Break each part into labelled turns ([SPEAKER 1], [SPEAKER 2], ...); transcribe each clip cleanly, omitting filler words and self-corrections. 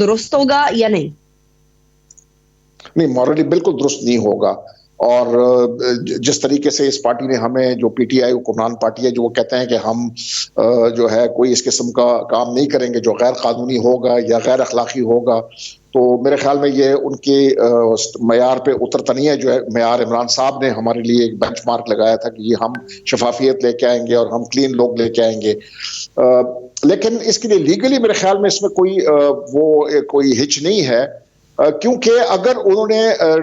[SPEAKER 1] درست ہوگا یا نہیں؟
[SPEAKER 2] نہیں، مورلی بالکل درست نہیں ہوگا. اور جس طریقے سے اس پارٹی نے ہمیں، جو پی ٹی آئی حکمران پارٹی ہے، جو وہ کہتے ہیں کہ ہم جو ہے کوئی اس قسم کا کام نہیں کریں گے جو غیر قانونی ہوگا یا غیر اخلاقی ہوگا، تو میرے خیال میں یہ ان کے معیار پہ اترتا نہیں ہے. جو ہے معیار عمران صاحب نے ہمارے لیے ایک بینچ مارک لگایا تھا کہ یہ ہم شفافیت لے کے آئیں گے اور ہم کلین لوگ لے کے آئیں گے. لیکن اس کے لیے لیگلی میرے خیال میں اس میں کوئی ہچ نہیں ہے، کیونکہ اگر انہوں نے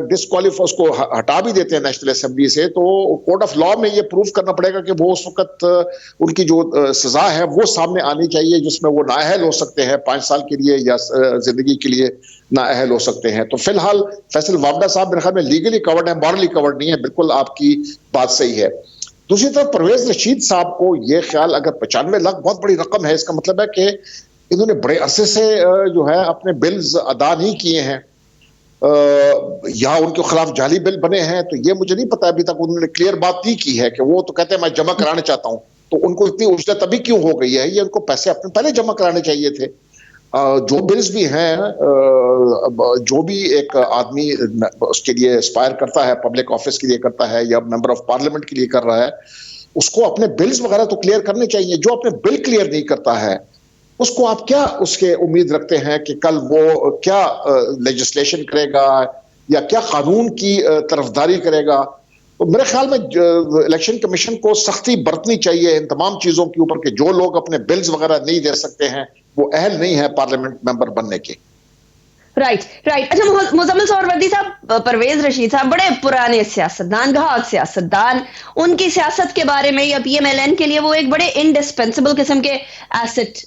[SPEAKER 2] ڈسکوالیفائی اس کو ہٹا بھی دیتے ہیں نیشنل اسمبلی سے، تو کورٹ آف لا میں یہ پروف کرنا پڑے گا کہ وہ اس وقت ان کی جو سزا ہے وہ سامنے آنی چاہیے، جس میں وہ نااہل ہو سکتے ہیں 5 سال کے لیے یا زندگی کے لیے نااہل ہو سکتے ہیں. تو فی الحال فیصل وابڈا صاحب میرے خیال میں لیگلی کورڈ ہے، مورلی کورڈ نہیں ہے. بالکل آپ کی بات صحیح ہے. دوسری طرف پرویز رشید صاحب کو یہ خیال، اگر 95 لاکھ بہت بڑی رقم ہے، اس کا مطلب ہے کہ انہوں نے بڑے عرصے سے جو ہے اپنے بلز ادا نہیں کیے ہیں یا ان کے خلاف جعلی بل بنے ہیں. تو یہ مجھے نہیں پتا ابھی تک انہوں نے کلیئر بات نہیں کی ہے کہ وہ تو کہتے ہیں میں جمع کرانا چاہتا ہوں. تو ان کو اتنی اجرت ابھی کیوں ہو گئی ہے؟ یہ ان کو پیسے اپنے پہلے جمع کرانے چاہیے تھے. جو بلز بھی ہیں، جو بھی ایک آدمی اس کے لیے اسپائر کرتا ہے، پبلک آفس کے لیے کرتا ہے یا ممبر آف پارلیمنٹ کے لیے کر رہا ہے، اس کو اپنے بلز وغیرہ تو کلیئر کرنے چاہیے. جو اپنے بل کلیئر نہیں کرتا ہے اس کو آپ کیا اس کے امید رکھتے ہیں کہ کل وہ کیا لیجسلیشن کرے گا یا کیا قانون کی طرفداری کرے گا؟ تو میرے خیال میں الیکشن کمیشن کو سختی برتنی چاہیے ان تمام چیزوں کے اوپر کہ جو لوگ اپنے بلز وغیرہ نہیں دے سکتے ہیں وہ اہل نہیں ہے پارلیمنٹ ممبر بننے کے.
[SPEAKER 1] رائٹ. اچھا مزمل سہروردی صاحب، پرویز رشید صاحب بڑے پرانے سیاستدان، گھاٹ سیاستدان، ان کی سیاست کے بارے میں یا پی ایم ایل این کے لیے وہ ایک بڑے انڈسپینسبل قسم کے ایسٹ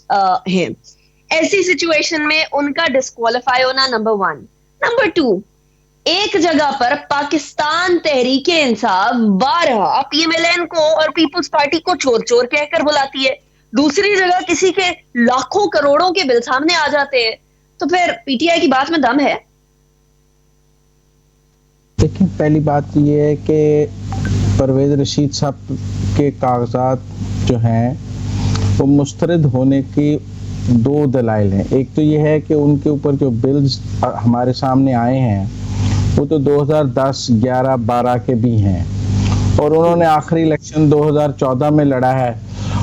[SPEAKER 1] ہیں. ایسی سچویشن میں ان کا ڈسکوالیفائی ہونا نمبر 1. نمبر 2، ایک جگہ پر پاکستان تحریک انصاف بارہا پی ایم ایل این کو اور پیپلز پارٹی کو چور چور کہہ کر بلاتی ہے، دوسری جگہ کسی کے لاکھوں کروڑوں کے بل سامنے آ جاتے ہیں. تو پھر پی ٹی آئی کی بات میں دم ہے؟
[SPEAKER 3] دیکھیں، پہلی بات یہ ہے کہ پرویز رشید صاحب کے کاغذات جو ہیں وہ مسترد ہونے کی 2 دلائل ہیں. ایک تو یہ ہے کہ ان کے اوپر جو بلز ہمارے سامنے آئے ہیں وہ تو 2010، 11، 12 کے بھی ہیں، اور انہوں نے آخری الیکشن 2014 میں لڑا ہے،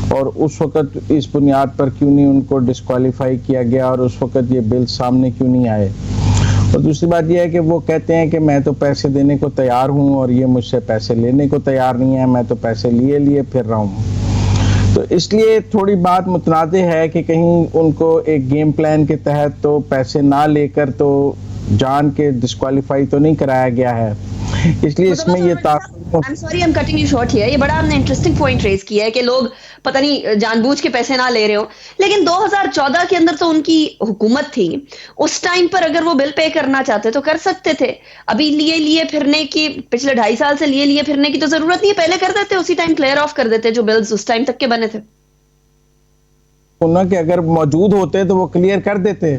[SPEAKER 3] اور اس وقت اس بنیاد پر کیوں نہیں ان کو ڈسکوالیفائی کیا گیا اور اس وقت یہ بل سامنے کیوں نہیں آئے. اور دوسری بات یہ ہے کہ وہ کہتے ہیں کہ میں تو پیسے دینے کو تیار ہوں اور یہ مجھ سے پیسے لینے کو تیار نہیں ہے، میں تو پیسے لیے پھر رہا ہوں. تو اس لیے تھوڑی بات متنازع ہے کہ کہیں ان کو ایک گیم پلان کے تحت تو پیسے نہ لے کر تو جان کے ڈسکوالیفائی تو نہیں کرایا گیا ہے. اس لیے اس میں یہ
[SPEAKER 1] یہ بڑا ہم نے انٹرسٹنگ پوائنٹ ریز کیا ہے کہ لوگ پتہ نہیں جان بوجھ کے پیسے نہ لے رہے ہو، لیکن 2014 کے اندر تو ان کی حکومت تھی، اس ٹائم پر اگر وہ بل پے کرنا چاہتے تو کر سکتے تھے. ابھی لیے پھرنے کی، پچھلے 2.5 سال سے لیے پھرنے کی تو ضرورت نہیں ہے، پہلے کر دیتے، اسی ٹائم کلیئر آف کر دیتے جو بلز اس ٹائم تک کے بنے تھے.
[SPEAKER 3] کہ اگر موجود ہوتے تو وہ کلیئر کر دیتے،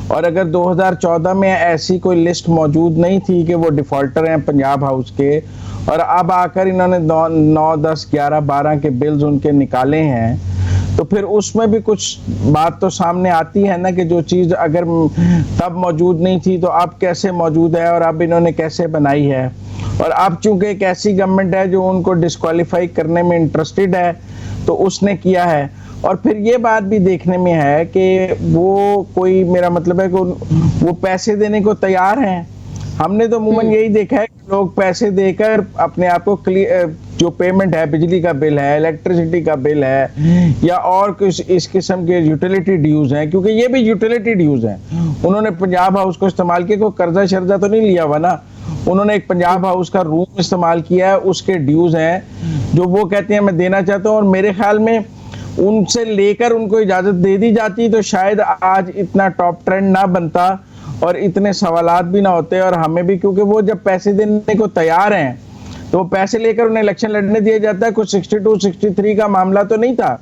[SPEAKER 3] اور اگر 2014 میں ایسی کوئی لسٹ موجود نہیں تھی کہ وہ ڈیفالٹر ہیں پنجاب ہاؤس کے، اور اب آ کر انہوں نے 9، 10، 11، 12 کے بلز ان کے نکالے ہیں، تو پھر اس میں بھی کچھ بات تو سامنے آتی ہے نا کہ جو چیز اگر تب موجود نہیں تھی تو اب کیسے موجود ہے اور اب انہوں نے کیسے بنائی ہے. اور اب چونکہ ایک ایسی گورنمنٹ ہے جو ان کو ڈسکوالیفائی کرنے میں انٹرسٹڈ ہے تو اس نے کیا ہے. اور پھر یہ بات بھی دیکھنے میں ہے کہ وہ کوئی، میرا مطلب ہے کہ وہ پیسے دینے کو تیار ہیں. ہم نے تو عموماً یہی دیکھا ہے کہ لوگ پیسے دے کر اپنے آپ کو جو پیمنٹ ہے، بجلی کا بل ہے، الیکٹریسٹی کا بل ہے، یا اور کچھ اس قسم کے یوٹیلیٹی ڈیوز ہیں، کیونکہ یہ بھی یوٹیلیٹی ڈیوز ہیں. انہوں نے پنجاب ہاؤس کو استعمال کیا، کوئی قرضہ شرضہ تو نہیں لیا ہوا نا، انہوں نے ایک پنجاب ہاؤس کا روم استعمال کیا ہے، اس کے ڈیوز ہیں جو وہ کہتے ہیں میں دینا چاہتا ہوں. اور میرے خیال میں ان سے لے کر ان کو اجازت دے دی جاتی تو شاید آج اتنا ٹاپ ٹرینڈ نہ بنتا اور اتنے سوالات بھی نہ ہوتے. اور ہمیں بھی، کیونکہ وہ جب پیسے دینے کو تیار ہیں تو وہ پیسے لے کر انہیں الیکشن لڑنے دیا جاتا ہے. کچھ 62، 63 کا معاملہ تو نہیں تھا.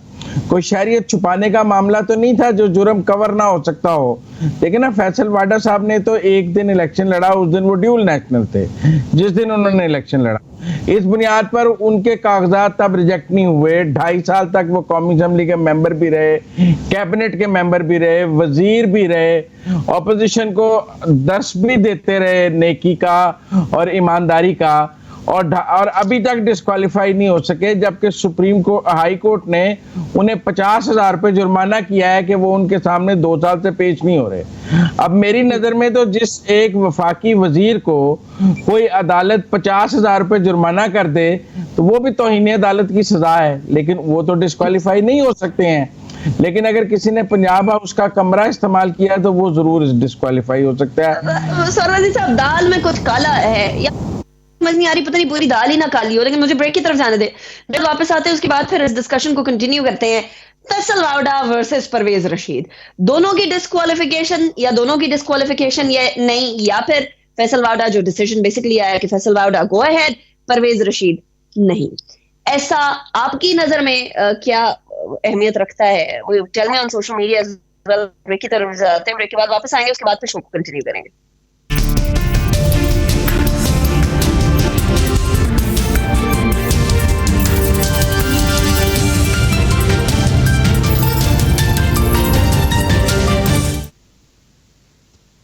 [SPEAKER 3] کوئی شہریت چھپانے کا معاملہ تو نہیں تھا جو جرم کور نہ ہو سکتا ہو. لیکن نا فیصل واڈا صاحب نے تو ایک دن الیکشن لڑا, اس دن وہ ڈیول نیشنل تھے جس دن انہوں نے الیکشن لڑا. اس بنیاد پر ان کے کاغذات تب ریجیکٹ نہیں ہوئے. 2.5 سال تک وہ قومی اسمبلی کے ممبر بھی رہے, کیبنٹ کے ممبر بھی رہے, وزیر بھی رہے, اپوزیشن کو درس بھی دیتے رہے نیکی کا اور ایمانداری کا, اور ابھی تک ڈسکوالیفائی نہیں ہو سکے, جبکہ سپریم کورٹ ہائی کورٹ نے انہیں 50,000 روپے جرمانہ کیا ہے کہ وہ ان کے سامنے 2 سال سے پیش نہیں ہو رہے. اب میری نظر میں تو جس ایک وفاقی وزیر کو کوئی عدالت 50,000 روپے جرمانہ کر دے تو وہ بھی توہین عدالت کی سزا ہے, لیکن وہ تو ڈسکوالیفائی نہیں ہو سکتے ہیں. لیکن اگر کسی نے پنجاب ہاؤس کا کمرہ استعمال کیا تو وہ ضرور ڈسکوالیفائی ہو سکتا ہے.
[SPEAKER 1] سرور صاحب, دال میں کچھ کالا ہے یا سمجھ نہیں آ رہی, پتہ نہیں پوری دال ہی نہ کالی ہو. لیکن مجھے بریک کی طرف جانے دے, جب واپس آتے ہیں اس کے بعد پھر اس ڈسکشن کو کنٹینیو کرتے ہیں. فیصل واوڈا ورسز پرویز رشید, دونوں کی ڈسکوالیفیکیشن یا دونوں کی ڈسکوالیفیکیشن یا نہیں, یا پھر فیصل واوڈا جو ڈیسیژن بیسیکلی آیا کہ فیصل واوڈا گو اہیڈ, پرویز رشید نہیں. ایسا آپ کی نظر میں کیا اہمیت رکھتا ہے؟ Tell me on social media. Break کی طرف جاتے ہیں, بریک کے بعد واپس آئیں گے, اس کے بعد پھر شو کو کنٹینیو کریں گے.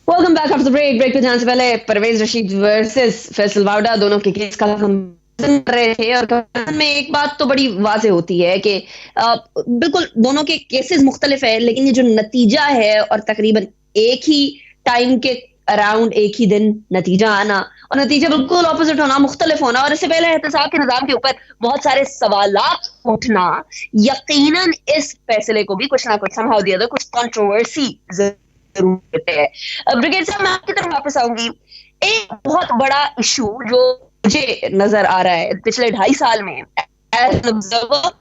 [SPEAKER 1] Welcome back after break. Break پہ جانے سے پہلے پرویز رشید ورسز فیصل واوڈا دونوں کے کیس کا ہم کر رہے تھے, اور میں ایک بات تو بڑی واضح ہوتی ہے کہ بالکل دونوں کے کیسز مختلف ہیں, لیکن یہ جو نتیجہ ہے اور تقریباً ایک ہی ٹائم کے اراؤنڈ ایک ہی دن نتیجہ آنا اور نتیجہ بالکل اپوزٹ ہونا, مختلف ہونا, اور اس سے پہلے احتساب کے نظام کے اوپر بہت سارے سوالات اٹھنا, یقیناً اس فیصلے کو بھی کچھ نہ کچھ somehow the other کچھ کنٹروورسی ضرورت ہے. بریگیڈ صاحب, میں آپ کی طرف واپس آؤں گی. ایک بہت بڑا ایشو جو مجھے نظر آ رہا ہے پچھلے 2.5 سال میں as an observer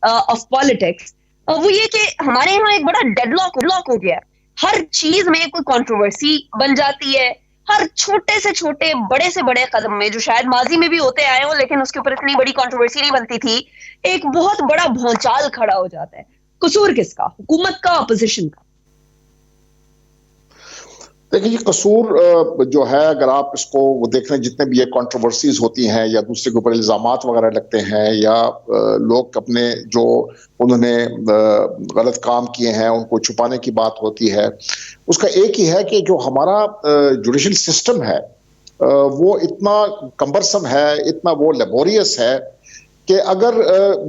[SPEAKER 1] of politics, وہ یہ کہ ہمارے یہاں ایک بڑا ڈیڈ لاک ہو گیا. ہر چیز میں کوئی کنٹروورسی بن جاتی ہے, ہر چھوٹے سے چھوٹے بڑے سے بڑے قدم میں, جو شاید ماضی میں بھی ہوتے آئے ہوں لیکن اس کے اوپر اتنی بڑی کنٹروورسی نہیں بنتی تھی, ایک بہت بڑا بھونچال کھڑا ہو جاتا ہے. قصور کس کا؟ حکومت کا, اپوزیشن کا؟
[SPEAKER 2] دیکھیں, یہ قصور جو ہے, اگر آپ اس کو دیکھ رہے ہیں, جتنے بھی یہ کنٹروورسیز ہوتی ہیں یا دوسرے کے اوپر الزامات وغیرہ لگتے ہیں یا لوگ اپنے جو انہوں نے غلط کام کیے ہیں ان کو چھپانے کی بات ہوتی ہے, اس کا ایک ہی ہے کہ جو ہمارا جوڈیشل سسٹم ہے وہ اتنا کمبرسم ہے, اتنا وہ لیبوریس ہے کہ اگر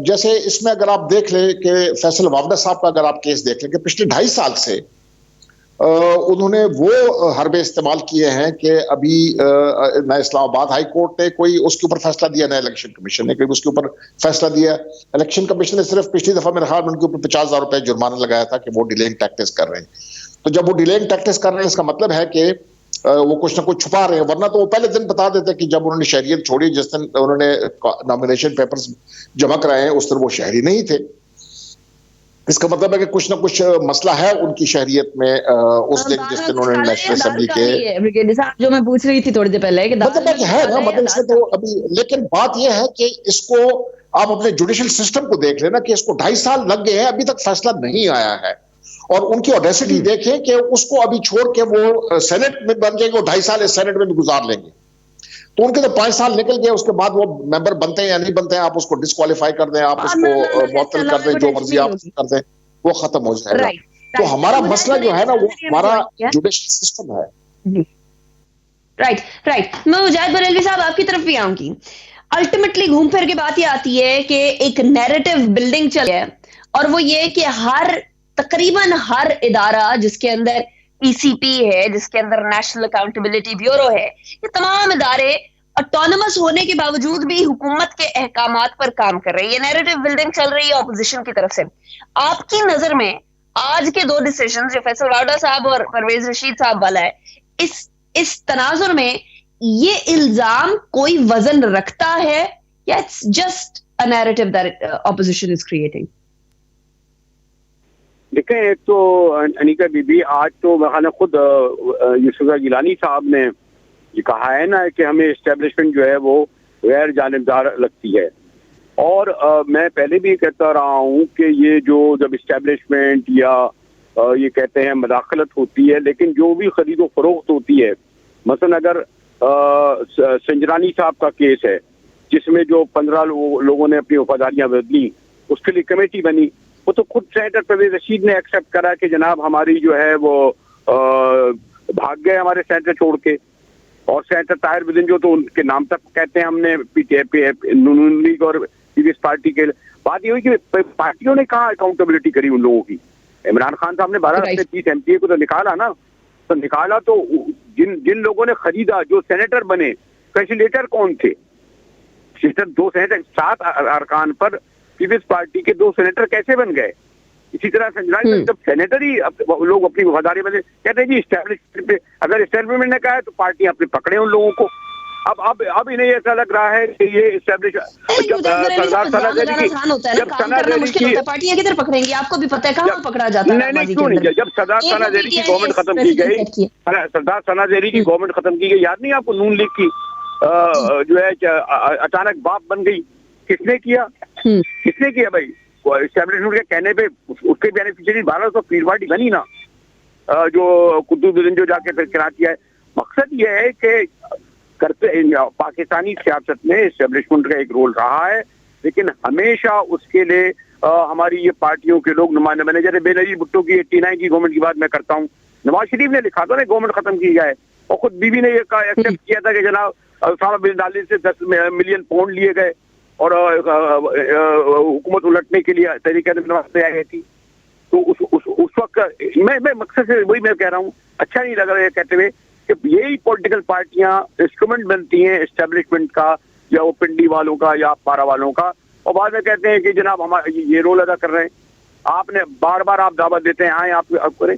[SPEAKER 2] جیسے اس میں اگر آپ دیکھ لیں کہ فیصل واوڈا صاحب کا اگر آپ کیس دیکھ لیں کہ پچھلے 2.5 سال سے انہوں نے وہ حربے استعمال کیے ہیں کہ ابھی نہ اسلام آباد ہائی کورٹ نے کوئی اس کے اوپر فیصلہ دیا, نہ الیکشن کمیشن نے کوئی اس کے اوپر فیصلہ دیا. الیکشن کمیشن نے صرف پچھلی دفعہ میرے خیال میں ان کے اوپر 50,000 روپے جرمانہ لگایا تھا کہ وہ ڈیلیئنگ ٹیکٹکس کر رہے ہیں. تو جب وہ ڈیلیئنگ ٹیکٹکس کر رہے ہیں, اس کا مطلب ہے کہ وہ کچھ نہ کچھ چھپا رہے ہیں, ورنہ تو وہ پہلے دن بتا دیتے کہ جب انہوں نے شہریت چھوڑی, جس دن انہوں نے نامینیشن پیپرز جمع کرائے ہیں اس دن وہ شہری نہیں تھے. اس کا مطلب ہے کہ کچھ نہ کچھ مسئلہ ہے ان کی شہریت میں اس دن جس دن انہوں نے نیشنل اسمبلی کے,
[SPEAKER 1] جو میں پوچھ رہی تھی تھوڑی دیر پہلے کہ
[SPEAKER 2] مطلب ہے نا, مطلب اس میں تو ابھی, لیکن بات یہ ہے کہ اس کو آپ اپنے جوڈیشل سسٹم کو دیکھ لینا کہ اس کو 2.5 سال لگ گئے ہیں, ابھی تک فیصلہ نہیں آیا ہے. اور ان کی اوڈیسٹی دیکھیں کہ اس کو ابھی چھوڑ کے وہ سینٹ میں بن جائیں گے, وہ 2.5 سال اس سینٹ میں بھی گزار لیں گے. تو ان کے تو 5 سال نکل گئے, اس کے بعد وہ ممبر بنتے ہیں یا نہیں بنتے ہیں, آپ اس کو ڈسکوالیفائی کر دیں, آپ اس کو معطل کر دیں, جو مرضی آپ کر دیں, وہ ختم ہو جائے گا. تو ہمارا مسئلہ جو ہے نا وہ ہمارا جوڈیشل سسٹم ہے.
[SPEAKER 1] رائٹ. میں مجاہد بریلوی صاحب آپ کی طرف بھی آؤں گی. الٹیمیٹلی گھوم پھر کے بات یہ آتی ہے کہ ایک نیریٹو بلڈنگ چل ہے, اور وہ یہ کہ تقریباً ہر ادارہ جس کے اندر پی سی پی ہے, جس کے اندر نیشنل اکاؤنٹیبلٹی بیورو ہے, یہ تمام ادارے اٹونومس ہونے کے باوجود بھی حکومت کے احکامات پر کام کر رہے ہیں. یہ نیریٹو بلڈنگ چل رہی ہے اپوزیشن کی طرف سے. آپ کی نظر میں آج کے 2 ڈیسیژن جو فیصل واوڈا صاحب اور پرویز رشید صاحب والا ہے, اس تناظر میں یہ الزام کوئی وزن رکھتا ہے یا it's just a narrative that opposition is creating?
[SPEAKER 4] دیکھیں, ایک تو انیکا بی بی, آج تو میں خود یوسف گیلانی صاحب نے یہ کہا ہے نا کہ ہمیں اسٹیبلشمنٹ جو ہے وہ غیر جانبدار لگتی ہے, اور میں پہلے بھی کہتا رہا ہوں کہ یہ جو جب اسٹیبلشمنٹ یا یہ کہتے ہیں مداخلت ہوتی ہے، لیکن جو بھی خرید و فروخت ہوتی ہے، مثلا اگر سنجرانی صاحب کا کیس ہے جس میں جو 15 لوگوں نے اپنی وفاداریاں بدلی، اس کے لیے کمیٹی بنی، وہ تو خود سینیٹر پرویز رشید نے ایکسیپٹ کرا کہ جناب ہماری جو ہے وہ بھاگ گئے ہمارے سینیٹر چھوڑ کے، اور سینیٹر طاہر بدن جو تو ان کے نام تک کہتے ہیں ہم نے نون لیگ اور پیپلز پارٹی کے. بات یہ ہوئی کہ پارٹیوں نے کہاں اکاؤنٹیبلٹی کری ان لوگوں کی. عمران خان صاحب نے 12 سے 30 MP کو تو نکالا نا، تو نکالا تو جن لوگوں نے خریدا جو سینیٹر بنے، فیسیلیٹر کون تھے؟ دو سینیٹر 7 ارکان پر پیپلز پارٹی کے 2 سینیٹر کیسے بن گئے؟ اسی طرح سنجرانی جب سینیٹر ہی لوگ اپنی وفاداری بنے، کہتے ہیں جی اسٹیبلشمنٹ پہ، اگر اسٹیبلشمنٹ نے کہا ہے تو پارٹی اپنے پکڑے ان لوگوں کو. اب انہیں ایسا لگ رہا ہے کہ یہ اسٹیبلش
[SPEAKER 1] پارٹیاں کدھر پکڑیں گی؟ آپ کو بھی پتہ ہے کہاں پکڑا جاتا ہے.
[SPEAKER 4] نہیں کیوں نہیں، جب سردار ثنا ذیلی کی گورنمنٹ ختم کی گئی، سردار ثنا ذیلی کی گورنمنٹ ختم کی گئی، یاد نہیں آپ کو؟ نون لیگ کی جو ہے اچانک باپ بن گئی. کس نے کیا بھائی؟ اسٹیبلشمنٹ کے کہنے پہ اس کے بینیفیشری 1200 پیر پارٹی بنی نا، جو قطب الدین جو جا کے پھر کراچی ہے. مقصد یہ ہے کہ پاکستانی سیاست میں اسٹیبلشمنٹ کا ایک رول رہا ہے، لیکن ہمیشہ اس کے لیے ہماری یہ پارٹیوں کے لوگ نمائندے بنے. جیسے بے نظیر بھٹو کی 89 کی گورنمنٹ کی بات میں کرتا ہوں، نواز شریف نے لکھا تھا نا گورنمنٹ ختم کی جائے، اور خود بی بی نے یہ ایکسیپٹ کیا تھا کہ جناب اسامہ بن لادن سے 10 ملین پاؤنڈ لیے گئے اور حکومت الٹنے کے لیے تحریک انصاف سے آئی تھی. تو اس وقت میں مقصد سے وہی میں کہہ رہا ہوں، اچھا نہیں لگ رہا ہے کہتے ہوئے کہ یہی پولیٹیکل پارٹیاں انسٹرومنٹ بنتی ہیں اسٹیبلشمنٹ کا یا وہ پنڈی والوں کا یا پارا والوں کا، اور بعد میں کہتے ہیں کہ جناب ہمارا یہ رول ادا کر رہے ہیں. آپ نے بار بار آپ دعوت دیتے ہیں آئیں آپ کریں.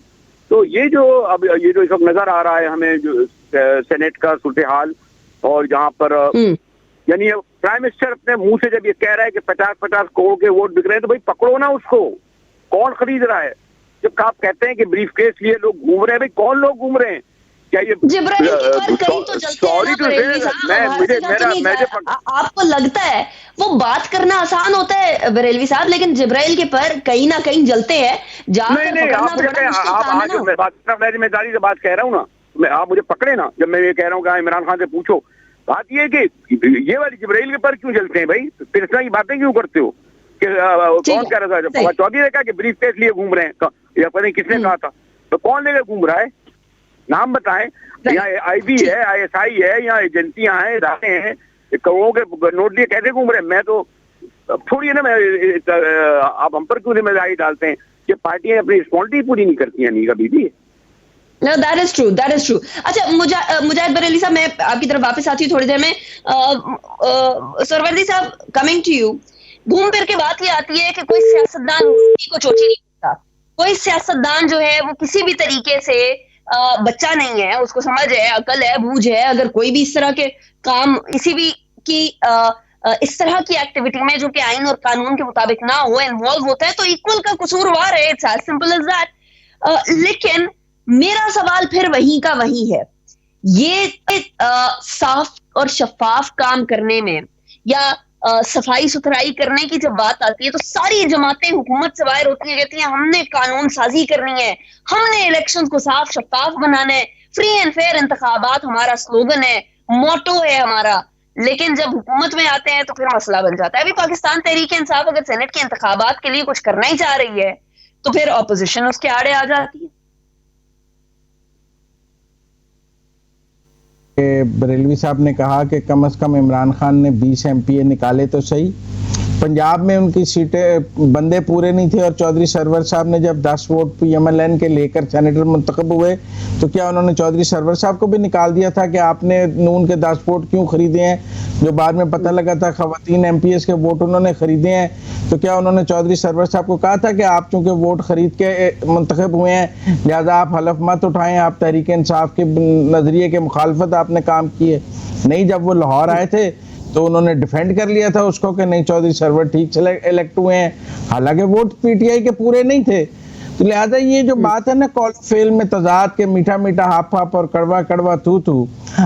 [SPEAKER 4] تو یہ جو اب یہ جو اس وقت نظر آ رہا ہے ہمیں جو سینیٹ کا صورتحال، اور جہاں پر یعنی پرائم منسٹر اپنے منہ سے جب یہ کہہ رہا ہے کہ 50 کروڑ کے ووٹ بک رہے ہیں، تو بھائی پکڑو نا اس کو. کون خرید رہا ہے؟ جب آپ کہتے ہیں کہ بریف کیس لیے لوگ گھوم رہے ہیں، بھائی کون لوگ گھوم رہے ہیں؟
[SPEAKER 1] آپ کو لگتا ہے وہ بات کرنا آسان ہوتا ہے بریلوی صاحب، لیکن جبرائیل کے پر کہیں نہ کہیں جلتے ہیں.
[SPEAKER 4] میں ذمہ داری سے بات کہہ رہا ہوں نا، آپ مجھے پکڑے نا جب میں یہ کہہ رہا ہوں کہ عمران خان سے پوچھو. بات یہ ہے کہ یہ والی جبرائیل کے پر کیوں جلتے ہیں بھائی؟ پھر اس طرح کی باتیں کیوں کرتے ہو کہ کون کہہ رہا تھا؟ چودھری نے کہا کہ بریف کیس لیے گھوم رہے ہیں، یا پتہ نہیں کس نے کہا تھا. تو کون لے کے گھوم رہا ہے؟ نام بتائیں. یہاں آئی بی ہے، ISI ہے، یہاں ایجنسیاں ہیں، ادارے ہیں، کروڑوں کے نوٹ لیے کیسے گھوم رہے ہیں؟ میں تو تھوڑی ہے نا، آپ ہم پر کیوں ذمہ داری ڈالتے ہیں کہ پارٹیاں اپنی رسپانسبلٹی پوری نہیں کرتی ہیں؟ نہیں کبھی بھی.
[SPEAKER 1] No, that is true. اچھا مجاہد بریلی صاحب، میں آپ کی طرف واپس آتی ہوں تھوڑی دیر میں. سروردی صاحب، کمنگ ٹو یو. گھوم پھر کے بات یہ آتی ہے کہ کوئی سیاستدان کو چوچی نہیں کرتا. کوئی سیاستدان جو ہے وہ کسی بھی طریقے سے بچہ نہیں ہے، اس کو سمجھ ہے، عقل ہے، بوجھ ہے. اگر کوئی بھی اس طرح کے کام کسی بھی کی اس طرح کی ایکٹیویٹی میں جو کہ آئین اور قانون کے مطابق نہ ہو انوالو ہوتا ہے تو ایکول کا قصوروار ہے. It's as simple as that. لیکن میرا سوال پھر وہیں کا وہی ہے. یہ صاف اور شفاف کام کرنے میں یا صفائی ستھرائی کرنے کی جب بات آتی ہے تو ساری جماعتیں حکومت سے باہر ہوتی ہیں، کہتی ہیں ہم نے قانون سازی کرنی ہے، ہم نے الیکشن کو صاف شفاف بنانا ہے، فری اینڈ فیئر انتخابات ہمارا سلوگن ہے، موٹو ہے ہمارا. لیکن جب حکومت میں آتے ہیں تو پھر مسئلہ بن جاتا ہے. ابھی پاکستان تحریک انصاف اگر سینٹ کے انتخابات کے لیے کچھ کرنا ہی چاہ رہی ہے تو پھر اپوزیشن اس کے آڑے آ جاتی ہے.
[SPEAKER 3] بریلوی صاحب نے کہا کہ کم از کم عمران خان نے 20 MPA نکالے تو صحیح. پنجاب میں ان کی سیٹیں بندے پورے نہیں تھے، اور چودھری سرور صاحب نے جب 10 ووٹ PMLN کے لے کر سینیٹر منتخب ہوئے تو کیا انہوں نے چودھری سرور صاحب کو بھی نکال دیا تھا کہ آپ نے نون کے 10 ووٹ کیوں خریدے ہیں؟ جو بعد میں پتہ لگا تھا خواتین MPs کے ووٹ انہوں نے خریدے ہیں، تو کیا انہوں نے چودھری سرور صاحب کو کہا تھا کہ آپ چونکہ ووٹ خرید کے منتخب ہوئے ہیں لہٰذا آپ حلف مت اٹھائیں، آپ تحریک انصاف کے نظریے کے مخالفت آپ نے کام کی ہے؟ نہیں، جب وہ لاہور آئے تھے تو انہوں نے ڈیفینڈ کر لیا تھا اس کو کہ نہیں چودھری سرور ٹھیک الیکٹ ہوئے ہیں، حالانکہ ووٹ PTI کے پورے نہیں تھے. تو لہٰذا یہ جو بات ہے نا کال فیل میں تضاد کے میٹھا میٹھا ہاپ ہاپ اور کڑوا کڑوا تو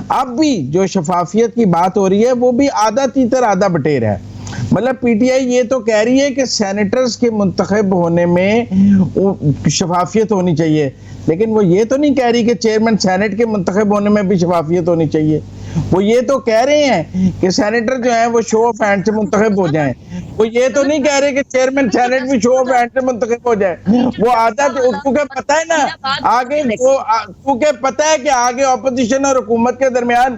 [SPEAKER 3] اب بھی جو شفافیت کی بات ہو رہی ہے وہ بھی آدھا تیتر آدھا بٹیر ہے. مطلب پی ٹی آئی یہ تو کہہ رہی ہے کہ سینیٹرز کے منتخب ہونے میں شفافیت ہونی چاہیے، لیکن وہ یہ تو نہیں کہہ رہی کہ چیئرمین سینٹ کے منتخب ہونے میں بھی شفافیت ہونی چاہیے۔ وہ یہ تو کہہ رہے ہیں کہ سینیٹر جو ہیں وہ شو آف ہینڈ سے منتخب ہو جائیں، وہ یہ تو نہیں کہہ رہے کہ چیئرمین سینٹ بھی شو آف ہینڈ سے منتخب ہو جائے۔ وہ عادت کیونکہ پتہ ہے نا آگے کیونکہ پتہ ہے کہ آگے اپوزیشن اور حکومت کے درمیان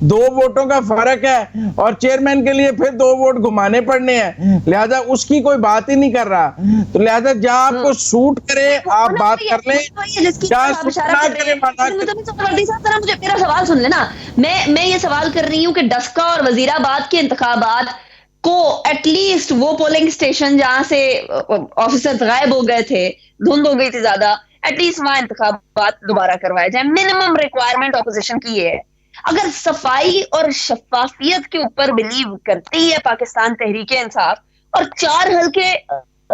[SPEAKER 3] 2 ووٹوں کا فرق ہے اور چیئرمین کے لیے پھر 2 ووٹ گھمانے پڑنے ہیں، لہذا اس کی کوئی بات ہی نہیں کر رہا۔ تو لہذا جہاں آپ کو سوٹ کرے آپ بات کر لیں، جہاں سوٹ نہ کرے
[SPEAKER 1] مجھے میرا سوال سن لینا، میں یہ سوال کر رہی ہوں کہ ڈسکا اور وزیر آباد کے انتخابات کو ایٹ لیسٹ وہ پولنگ اسٹیشن جہاں سے آفیسر غائب ہو گئے تھے، دھند ہو گئی تھی زیادہ، ایٹ لیسٹ وہاں انتخابات دوبارہ کروائے جائیں۔ منیمم ریکوائرمنٹ اپوزیشن کی یہ ہے۔ اگر صفائی اور شفافیت کے اوپر بلیو کرتی ہے پاکستان تحریک انصاف، اور 4 حلقے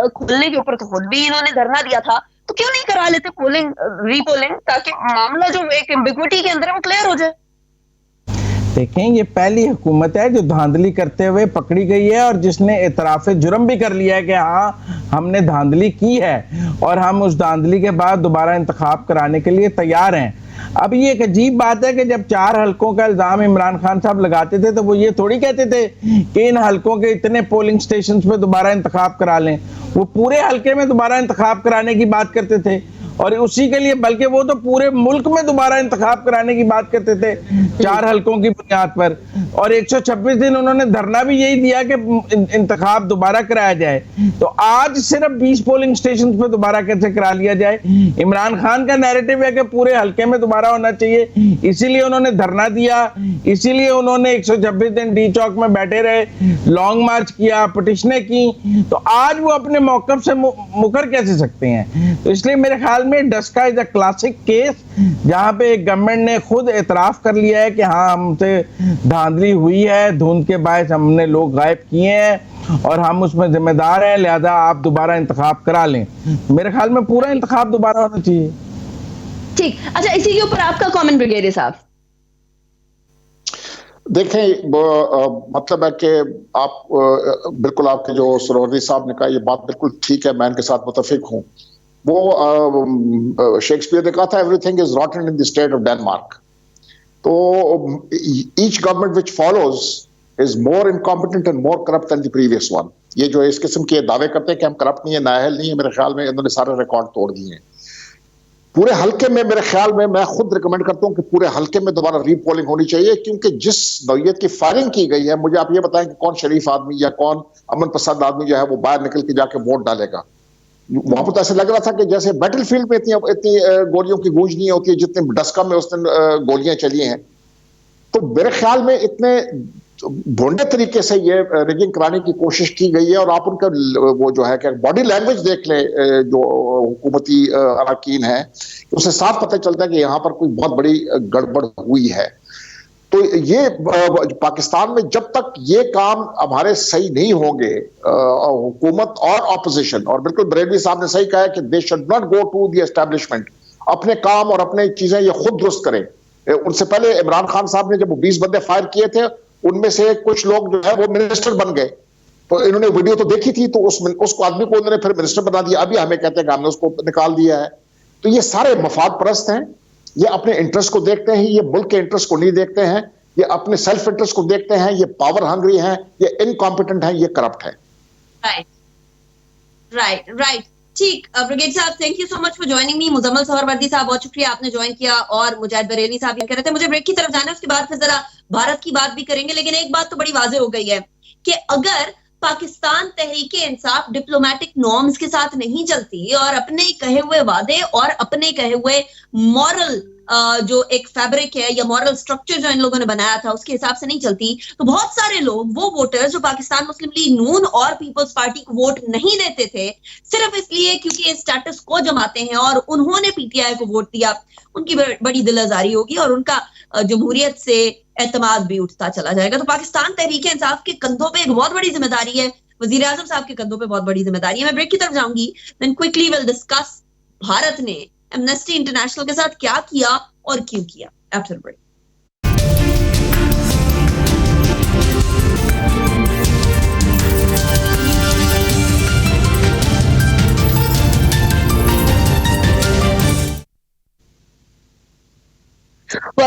[SPEAKER 1] کھولنے کے اوپر تو خود بھی انہوں نے دھرنا دیا تھا، تو کیوں نہیں کرا لیتے پولنگ ری پولنگ، تاکہ معاملہ جو ایک ایمبیگوٹی کے اندر ہے وہ کلیئر ہو جائے۔
[SPEAKER 3] دیکھیں یہ پہلی حکومت ہے جو دھاندلی کرتے ہوئے پکڑی گئی ہے اور جس نے اعتراف جرم بھی کر لیا ہے کہ ہاں ہم نے دھاندلی کی ہے اور ہم اس دھاندلی کے بعد دوبارہ انتخاب کرانے کے لیے تیار ہیں۔ اب یہ ایک عجیب بات ہے کہ جب 4 حلقوں کا الزام عمران خان صاحب لگاتے تھے تو وہ یہ تھوڑی کہتے تھے کہ ان حلقوں کے اتنے پولنگ سٹیشنز پہ دوبارہ انتخاب کرا لیں، وہ پورے حلقے میں دوبارہ انتخاب کرانے کی بات کرتے تھے، اور اسی کے لیے بلکہ وہ تو پورے ملک میں دوبارہ انتخاب کرانے کی بات کرتے تھے 4 حلقوں کی بنیاد پر، اور 126 دن انہوں نے دھرنا بھی یہی دیا کہ انتخاب دوبارہ کرایا جائے۔ تو آج صرف 20 پولنگ سٹیشن پہ دوبارہ کیسے کرا لیا جائے؟ عمران خان کا نیریٹو ہے کہ پورے حلقے میں دوبارہ ہونا چاہیے، اسی لیے انہوں نے دھرنا دیا، اسی لیے انہوں نے 126 دن ڈی چوک میں بیٹھے رہے، لانگ مارچ کیا، پٹیشنیں کی، تو آج وہ اپنے موقف سے مکر کیسے سکتے ہیں؟ تو اس لیے میرے خیال میں ڈسکا از اے کلاسک کیس جہاں پہ ایک گورنمنٹ نے خود اعتراف کر لیا ہے کہ ہاں ہم سے دھاندلی ہوئی ہے، دھند کے باعث ہم نے لوگ غائب کیے ہیں اور ہم اس میں ذمہ دار ہیں، لہذا آپ دوبارہ انتخاب کرا لیں۔ میرے خیال میں پورا انتخاب دوبارہ ہونا چاہیے۔
[SPEAKER 1] ٹھیک، اچھا اسی کے اوپر آپ کا کامنٹ بریگیڈیئر صاحب؟
[SPEAKER 2] دیکھیں مطلب ہے کہ آپ بالکل آپ کے جو سروردی صاحب نے کہا یہ بات بالکل ٹھیک ہے، میں ان کے ساتھ متفق ہوں۔ وہ شیکسپیئر نے کہا تھا every thing is rotten in the state of Denmark. تو each government which follows is more incompetent and more corrupt than the previous one. یہ جو اس قسم کے دعوے کرتے ہیں کہ ہم کرپٹ نہیں ہیں، نااہل نہیں ہیں، میرے خیال میں انہوں نے سارے ریکارڈ توڑ دیے ہیں۔ پورے حلقے میں میرے خیال میں خود ریکمینڈ کرتا ہوں کہ پورے حلقے میں دوبارہ ری پولنگ ہونی چاہیے، کیونکہ جس نوعیت کی فائرنگ کی گئی ہے، مجھے آپ یہ بتائیں کہ کون شریف آدمی یا کون امن پسند آدمی جو ہے وہ باہر نکل کے جا کے ووٹ ڈالے گا؟ وہاں پر تو ایسا لگ رہا تھا کہ جیسے بیٹل فیلڈ میں اتنی گولیوں کی گونج نہیں ہوتی ہے جتنے ڈسکا میں اس دن گولیاں چلی ہیں۔ تو میرے خیال میں اتنے بھونڈے طریقے سے یہ ریگنگ کرانے کی کوشش کی گئی ہے، اور آپ ان کا وہ جو ہے کہ باڈی لینگویج دیکھ لیں جو حکومتی اراکین ہیں، اس سے صاف پتہ چلتا ہے کہ یہاں پر کوئی بہت بڑی گڑبڑ ہوئی ہے۔ تو یہ پاکستان میں جب تک یہ کام ہمارے صحیح نہیں ہوں گے، حکومت اور اپوزیشن، اور بالکل بریلوی صاحب نے صحیح کہا ہے کہ they should not go to the establishment, اپنے کام اور اپنے چیزیں یہ خود درست کریں۔ ان سے پہلے عمران خان صاحب نے جب 20 بندے فائر کیے تھے، ان میں سے کچھ لوگ جو ہے وہ منسٹر بن گئے، تو انہوں نے ویڈیو تو دیکھی تھی، تو اس کو آدمی کو انہوں نے پھر منسٹر بنا دیا، ابھی ہمیں کہتے ہیں کہ ہم نے اس کو نکال دیا ہے۔ تو یہ سارے مفاد پرست ہیں، یہ اپنے انٹرسٹ کو دیکھتے ہیں، یہ ملک کے انٹرسٹ کو نہیں دیکھتے ہیں، یہ اپنے سیلف انٹرسٹ کو دیکھتے ہیں، یہ پاور ہنگری ہیں، یہ انکمپیٹنٹ ہیں، یہ کرپٹ ہے۔
[SPEAKER 5] رائٹ ٹھیک بریگیڈ صاحب، thank you so much for joining me. Muzammil Suhrawardy صاحب بہت شکریہ، آپ نے جوائن کیا، اور مجاہد بریلوی صاحب یہ کہہ رہے تھے مجھے بریک کی طرف جانا ہے، اس کے بعد پھر ذرا بھارت کی بات بھی کریں گے، لیکن ایک بات تو بڑی واضح ہو گئی ہے کہ اگر پاکستان تحریک انصاف ڈپلومیٹک نارمز کے ساتھ نہیں چلتی اور اپنے کہے ہوئے وعدے اور اپنے کہے ہوئے مورل جو ایک فیبرک ہے یا مورل سٹرکچر جو ان لوگوں نے بنایا تھا اس کے حساب سے نہیں چلتی، تو بہت سارے لوگ وہ ووٹرز جو پاکستان مسلم لیگ نون اور پیپلز پارٹی کو ووٹ نہیں دیتے تھے صرف اس لیے کیونکہ اسٹیٹس کو جماتے ہیں اور انہوں نے پی ٹی آئی کو ووٹ دیا، ان کی بڑی دل آزاری ہوگی اور ان کا جمہوریت سے اعتماد بھی اٹھتا چلا جائے گا۔ تو پاکستان تحریک انصاف کے کندھوں پہ ایک بہت بڑی ذمہ داری ہے، وزیر اعظم صاحب کے کندھوں پہ بہت بڑی ذمہ داری ہے۔ میں بریک کی طرف جاؤں گی، دین کوئکلی ول ڈسکس بھارت نے ایمنسٹی انٹرنیشنل کے ساتھ کیا کیا اور کیوں کیا آفٹر بریک۔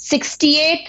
[SPEAKER 1] 68